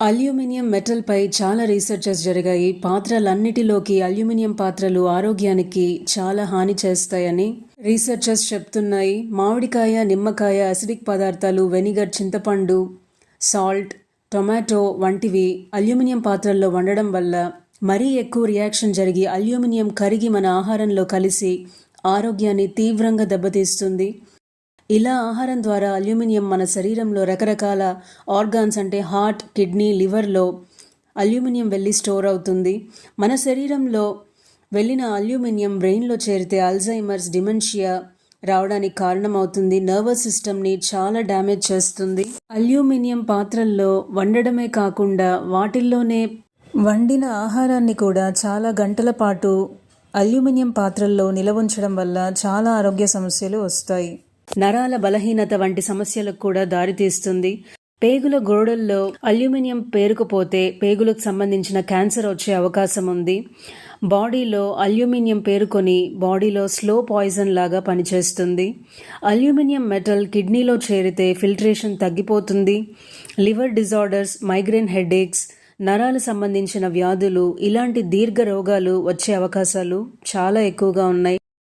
Aluminium మెటల్పై చాలా researches జరిగాయి. పాత్రలన్నిటిలోకి aluminium పాత్రలు ఆరోగ్యానికి చాలా హాని చేస్తాయని రీసెర్చెస్ చెప్తున్నాయి. మామిడికాయ, నిమ్మకాయ, అసిడిక్ పదార్థాలు, వెనిగర్, చింతపండు, సాల్ట్, టొమాటో వంటివి అల్యూమినియం పాత్రల్లో వండడం వల్ల మరీ ఎక్కువ రియాక్షన్ జరిగి అల్యూమినియం కరిగి మన ఆహారంలో కలిసి ఆరోగ్యాన్ని తీవ్రంగా దెబ్బతీస్తుంది. ఇలా ఆహారం ద్వారా అల్యూమినియం మన శరీరంలో రకరకాల ఆర్గాన్స్ అంటే హార్ట్, కిడ్నీ, లివర్లో అల్యూమినియం వెళ్ళి స్టోర్ అవుతుంది. మన శరీరంలో వెళ్ళిన అల్యూమినియం బ్రెయిన్లో చేరితే అల్జైమర్స్, డిమెన్షియా రావడానికి కారణమవుతుంది. నర్వస్ సిస్టమ్ని చాలా డ్యామేజ్ చేస్తుంది. అల్యూమినియం పాత్రల్లో వండడమే కాకుండా వాటిల్లోనే వండిన ఆహారాన్ని కూడా చాలా గంటల పాటు అల్యూమినియం పాత్రల్లో నిలవ ఉంచడం వల్ల చాలా ఆరోగ్య సమస్యలు వస్తాయి. నరాల బలహీనత వంటి సమస్యలకు కూడా దారితీస్తుంది. పేగుల గోడల్లో అల్యూమినియం పేరుకుపోతే పేగులకు సంబంధించిన క్యాన్సర్ వచ్చే అవకాశం ఉంది. బాడీలో అల్యూమినియం పేరుకొని బాడీలో స్లో పాయిజన్ లాగా పనిచేస్తుంది. అల్యూమినియం మెటల్ కిడ్నీలో చేరితే ఫిల్ట్రేషన్ తగ్గిపోతుంది. లివర్ డిజార్డర్స్, మైగ్రేన్ హెడేక్స్, నరాలు సంబంధించిన వ్యాధులు, ఇలాంటి దీర్ఘ రోగాలు వచ్చే అవకాశాలు చాలా ఎక్కువగా ఉన్నాయి.